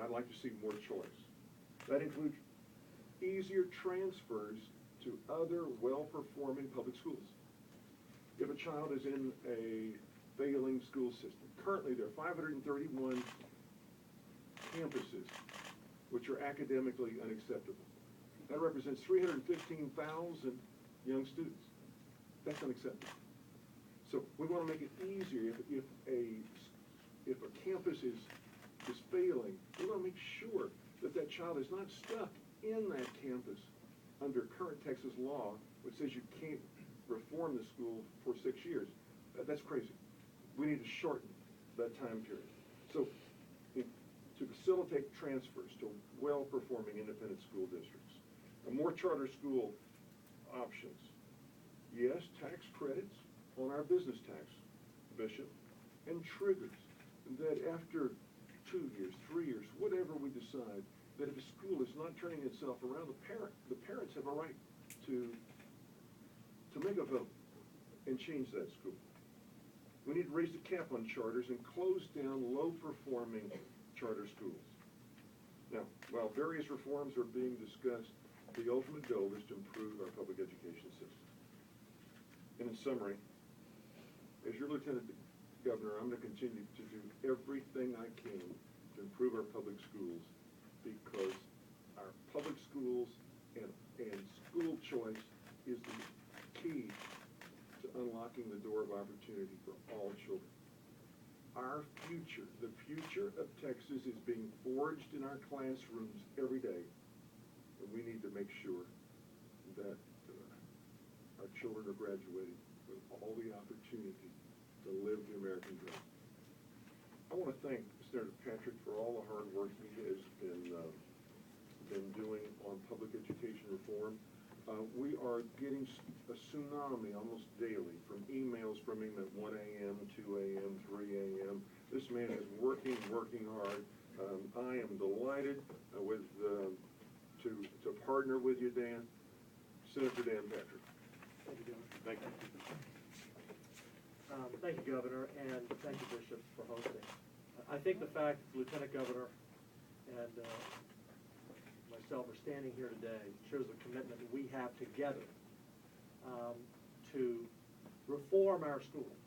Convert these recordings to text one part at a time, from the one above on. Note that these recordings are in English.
I'd like to see more choice. That includes easier transfers to other well-performing public schools. If a child is in a failing school system, currently there are 531 campuses which are academically unacceptable. That represents 315,000 young students. That's unacceptable. So we want to make it easier if a campus is failing, we want to make sure that that child is not stuck in that campus under current Texas law, which says you can't reform the school for 6 years. That's crazy. We need to shorten that time period. So to facilitate transfers to well-performing independent school districts, and more charter school options. Yes, tax credits on our business tax, Bishop, and triggers that after 2 years, 3 years, whatever we decide, that if a school is not turning itself around, the parents have a right to make a vote and change that school. We need to raise the cap on charters and close down low-performing charter schools. Now, while various reforms are being discussed, the ultimate goal is to improve our public education system. And in summary, as your Lieutenant Governor, I'm going to continue to do everything I can to improve our public schools, because our public schools and school choice is the key to unlocking the door of opportunity for all children. Our future, the future of Texas, is being forged in our classrooms every day, and we need to make sure that our children are graduating with all the opportunity to live the American dream. I want to thank Senator Patrick for all the hard work he has been doing on public education reform. We are getting a tsunami almost daily from emails from him at 1 a.m., 2 a.m., 3 a.m. This man is working hard. I am delighted to partner with you, Dan. Senator Dan Patrick. Thank you, Governor. Thank you. Thank you, Governor, and thank you, Bishop, for hosting. I think the fact that the Lieutenant Governor and myself are standing here today shows the commitment that we have together to reform our schools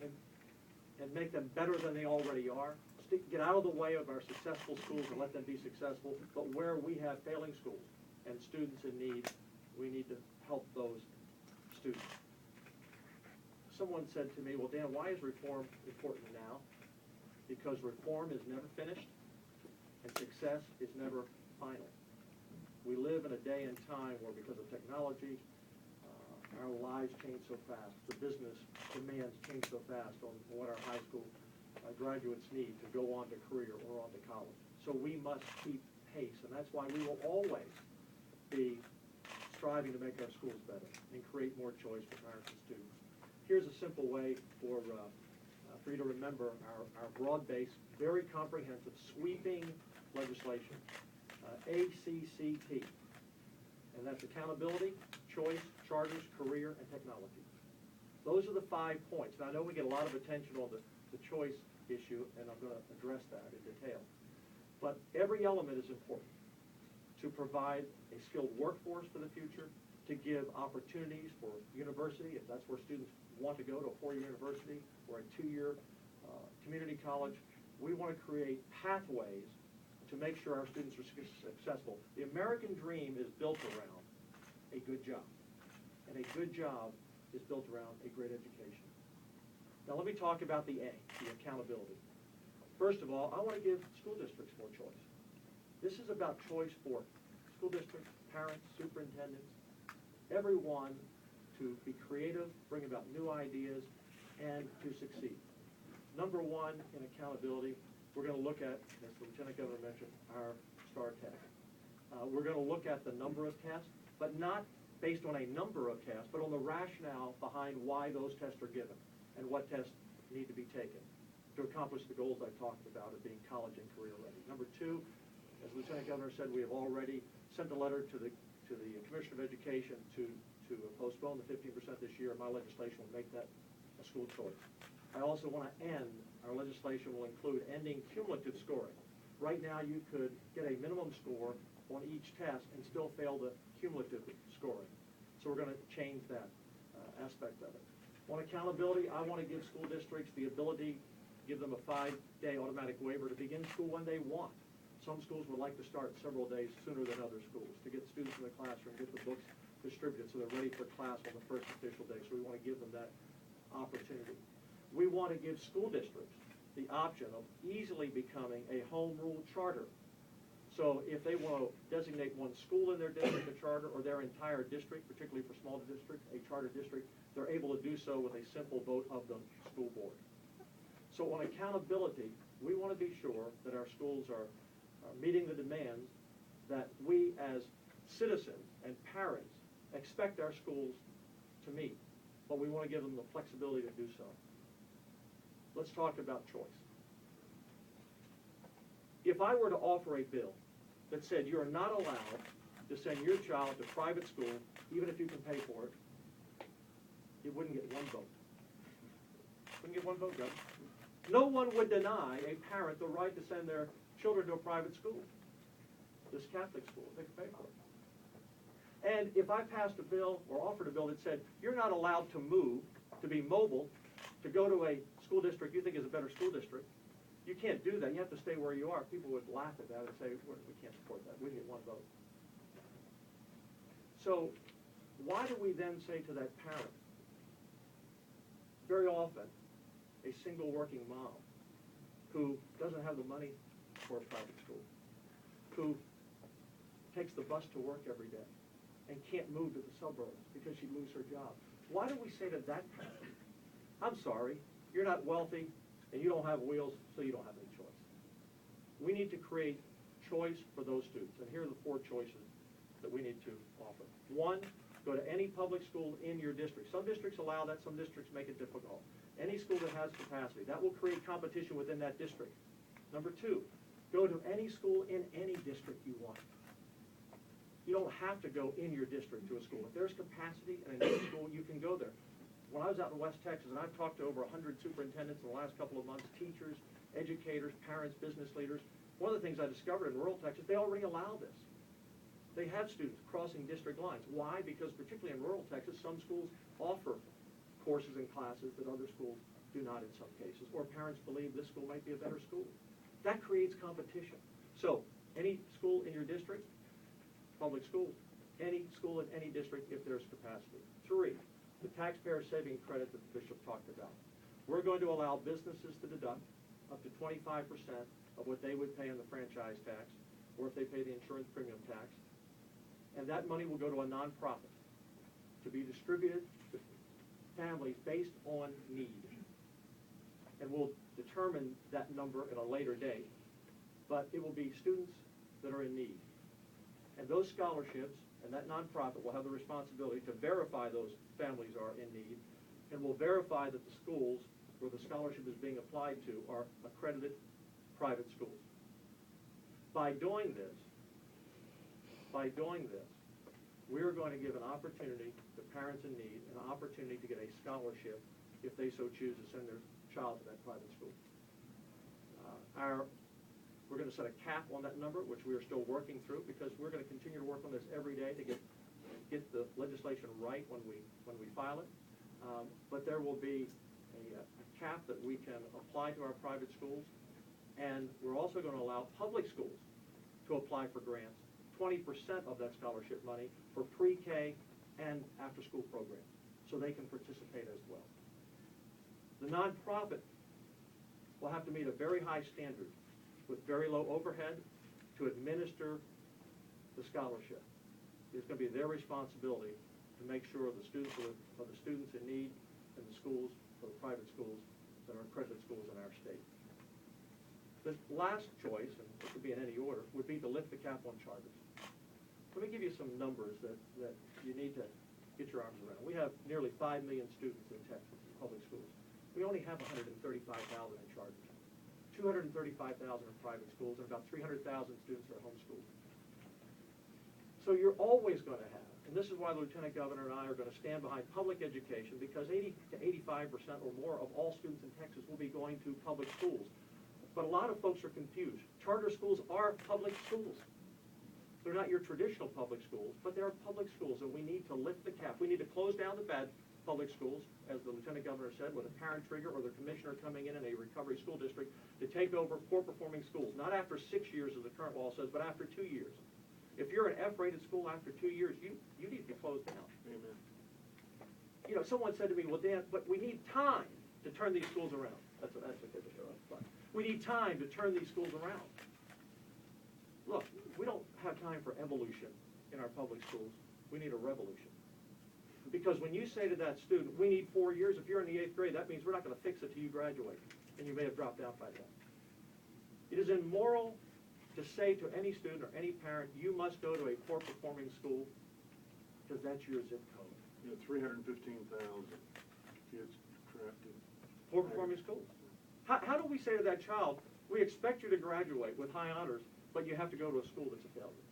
and make them better than they already are. Get out of the way of our successful schools and let them be successful, but where we have failing schools and students in need, we need to help those students. Someone said to me, well, Dan, why is reform important now? Because reform is never finished and success is never final. We live in a day and time where, because of technology, our lives change so fast. The business demands change so fast on what our high school graduates need to go on to career or on to college. So we must keep pace, and that's why we will always be striving to make our schools better and create more choice for parents and students. Here's a simple way for you to remember our broad-based, very comprehensive, sweeping legislation, ACCT, and that's accountability, choice, charters, career, and technology. Those are the 5 points. Now, I know we get a lot of attention on the choice issue, and I'm going to address that in detail. But every element is important to provide a skilled workforce for the future, to give opportunities for university, if that's where students want to go, to a 4-year university or a 2-year community college. We want to create pathways to make sure our students are successful. The American dream is built around a good job, and a good job is built around a great education. Now let me talk about the A, the accountability. First of all, I want to give school districts more choice. This is about choice for school districts, parents, superintendents, everyone to be creative, bring about new ideas, and to succeed. Number one in accountability, we're going to look at, as the Lieutenant Governor mentioned, our STAR test. We're going to look at the number of tests, but not based on a number of tests, but on the rationale behind why those tests are given and what tests need to be taken to accomplish the goals I've talked about of being college and career ready. Number two, as the Lieutenant Governor said, we have already sent a letter to the Commissioner of Education to postpone the 15% this year. My legislation will make that a school choice. I also want to our legislation will include ending cumulative scoring. Right now, you could get a minimum score on each test and still fail the cumulative scoring. So we're going to change that aspect of it. On accountability, I want to give school districts the ability, give them a 5-day automatic waiver to begin school when they want. Some schools would like to start several days sooner than other schools to get students in the classroom, get the books distributed so they're ready for class on the first official day. So we want to give them that opportunity. We want to give school districts the option of easily becoming a home rule charter. So if they want to designate one school in their district a charter, or their entire district, particularly for small districts, a charter district, they're able to do so with a simple vote of the school board. So on accountability, we want to be sure that our schools are meeting the demands that we as citizens and parents expect our schools to meet, but we want to give them the flexibility to do so. Let's talk about choice. If I were to offer a bill that said you are not allowed to send your child to private school, even if you can pay for it, it wouldn't get one vote. Wouldn't get one vote, Governor. No one would deny a parent the right to send their children to a private school, this Catholic school, they can pay for it. And if I passed a bill or offered a bill that said you're not allowed to move, to be mobile, to go to a school district you think is a better school district, you can't do that. You have to stay where you are. People would laugh at that and say, we can't support that. We get one vote. So why do we then say to that parent, very often a single working mom who doesn't have the money for a private school, who takes the bus to work every day and can't move to the suburbs because she'd lose her job, why do we say to that parent, I'm sorry, you're not wealthy and you don't have wheels, so you don't have any choice? We need to create choice for those students, and here are the 4 choices that we need to offer. 1, go to any public school in your district. Some districts allow that, some districts make it difficult. Any school that has capacity. That will create competition within that district. Number 2, go to any school in any district you want. You don't have to go in your district to a school. If there's capacity in a new school, you can go there. When I was out in West Texas, and I've talked to over 100 superintendents in the last couple of months, teachers, educators, parents, business leaders, one of the things I discovered in rural Texas, they already allow this. They have students crossing district lines. Why? Because particularly in rural Texas, some schools offer courses and classes that other schools do not in some cases, or parents believe this school might be a better school. That creates competition. So, any school in your district, public schools, any school in any district if there's capacity. 3, the taxpayer saving credit that the Bishop talked about. We're going to allow businesses to deduct up to 25% of what they would pay in the franchise tax, or if they pay the insurance premium tax. And that money will go to a nonprofit to be distributed to families based on need. And we'll determine that number at a later date. But it will be students that are in need. And those scholarships and that nonprofit will have the responsibility to verify those families are in need, and will verify that the schools where the scholarship is being applied to are accredited private schools. By doing this, we're going to give an opportunity to parents in need, an opportunity to get a scholarship if they so choose to send their child to that private school. We're going to set a cap on that number, which we are still working through, because we're going to continue to work on this every day to get the legislation right when we file it. But there will be a cap that we can apply to our private schools, and we're also going to allow public schools to apply for grants, 20% of that scholarship money for pre-K and after-school programs, so they can participate as well. The nonprofit will have to meet a very high standard with very low overhead to administer the scholarship. It's going to be their responsibility to make sure the students are the students in need in the schools, or the private schools that are accredited schools in our state. The last choice, and it could be in any order, would be to lift the cap on charters. Let me give you some numbers that you need to get your arms around. We have nearly 5 million students in Texas public schools. We only have 135,000 in charters. 235,000 in private schools, and about 300,000 students are homeschooled. So you're always going to have, and this is why the Lieutenant Governor and I are going to stand behind public education, because 80 to 85% or more of all students in Texas will be going to public schools. But a lot of folks are confused. Charter schools are public schools. They're not your traditional public schools, but they're public schools, and we need to lift the cap. We need to close down the bad public schools, as the Lieutenant Governor said, with a parent trigger or the commissioner coming in a recovery school district to take over poor-performing schools, not after 6 years, as the current law says, but after 2 years. If you're an F-rated school after 2 years, you need to be closed down. Amen. You know, someone said to me, well, Dan, but we need time to turn these schools around. That's okay. We need time to turn these schools around. Look, we don't have time for evolution in our public schools. We need a revolution. Because when you say to that student, we need 4 years, if you're in the 8th grade, that means we're not going to fix it till you graduate. And you may have dropped out by then. It is immoral to say to any student or any parent, you must go to a poor-performing school because that's your zip code. You know, 315,000 kids drafted. Poor-performing schools. How do we say to that child, we expect you to graduate with high honors, but you have to go to a school that's a failure?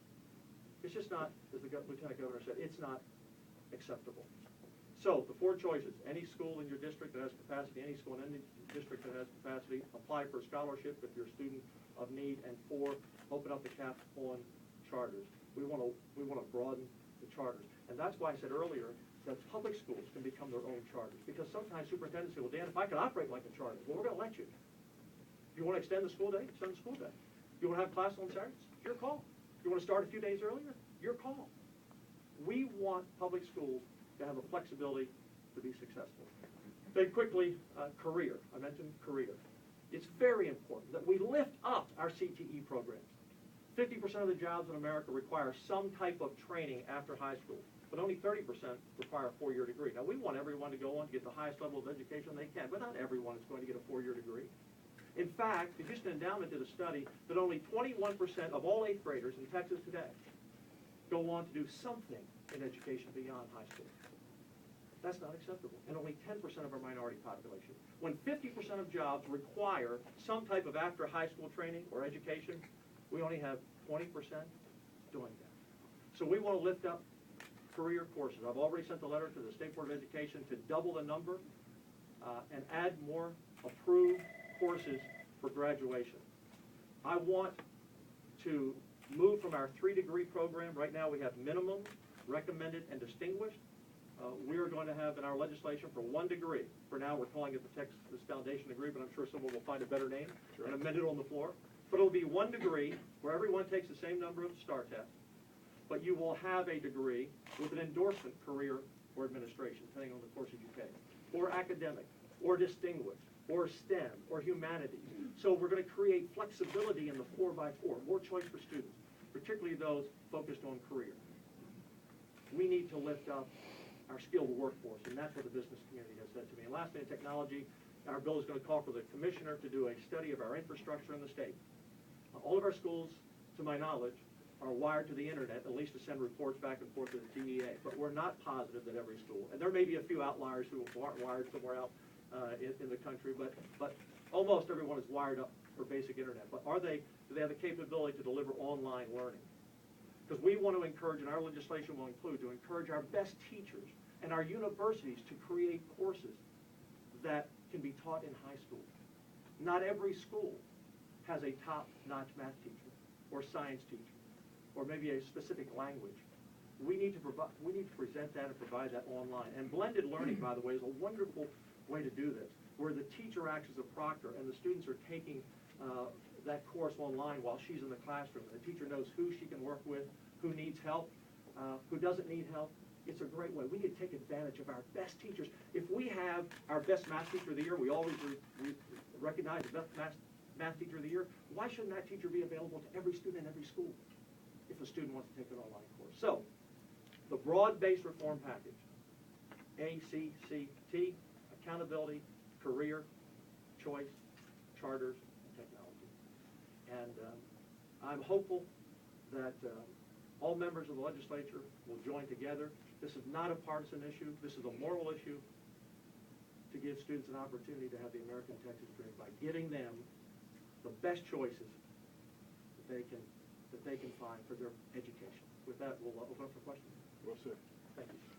It's just not, as the Lieutenant Governor said, it's not acceptable. So the 4 choices: any school in your district that has capacity, any school in any district that has capacity, apply for a scholarship if you're a student of need, and 4, open up the cap on charters. We want to broaden the charters. And that's why I said earlier that public schools can become their own charters, because sometimes superintendents say, well, Dan, if I could operate like a charter, well, we're going to let you. If you want to extend the school day, extend the school day. You want to have class on Saturdays? Your call. You want to start a few days earlier? Your call. We want public schools to have the flexibility to be successful. Then quickly, career. I mentioned career. It's very important that we lift up our CTE programs. 50% of the jobs in America require some type of training after high school, but only 30% require a 4-year degree. Now, we want everyone to go on to get the highest level of education they can, but not everyone is going to get a 4-year degree. In fact, the Houston Endowment did a study that only 21% of all 8th graders in Texas today go on to do something in education beyond high school. That's not acceptable. And only 10% of our minority population. When 50% of jobs require some type of after high school training or education, we only have 20% doing that. So we want to lift up career courses. I've already sent a letter to the State Board of Education to double the number and add more approved courses for graduation. I want to move from our 3-degree program. Right now we have minimum, recommended, and distinguished. We are going to have in our legislation for 1 degree. For now, we're calling it the Texas Foundation degree, but I'm sure someone will find a better name and amend it on the floor. But it'll be 1 degree where everyone takes the same number of STAR tests, but you will have a degree with an endorsement, career, or administration, depending on the courses you take, or academic, or distinguished, or STEM, or humanities. So we're going to create flexibility in the 4x4, more choice for students, particularly those focused on career. We need to lift up our skilled workforce, and that's what the business community has said to me. And lastly, in technology, our bill is going to call for the commissioner to do a study of our infrastructure in the state. All of our schools, to my knowledge, are wired to the internet, at least to send reports back and forth to the DEA, but we're not positive that every school, and there may be a few outliers who aren't wired somewhere out in the country, but almost everyone is wired up for basic internet. But do they have the capability to deliver online learning? Because we want to encourage, and our legislation will include, to encourage our best teachers and our universities to create courses that can be taught in high school. Not every school has a top-notch math teacher or science teacher or maybe a specific language. We need to present that and provide that online. And blended learning, by the way, is a wonderful way to do this, where the teacher acts as a proctor and the students are taking that course online while she's in the classroom. The teacher knows who she can work with, who needs help, who doesn't need help. It's a great way. We need to take advantage of our best teachers. If we have our best math teacher of the year, we always recognize the best math teacher of the year, why shouldn't that teacher be available to every student in every school if a student wants to take an online course? So, the broad-based reform package, ACCT, accountability, career, choice, charters, and technology. And I'm hopeful that all members of the legislature will join together. This is not a partisan issue. This is a moral issue to give students an opportunity to have the American Texas dream by giving them the best choices that they can find for their education. With that, we'll open up for questions. Well said. Thank you.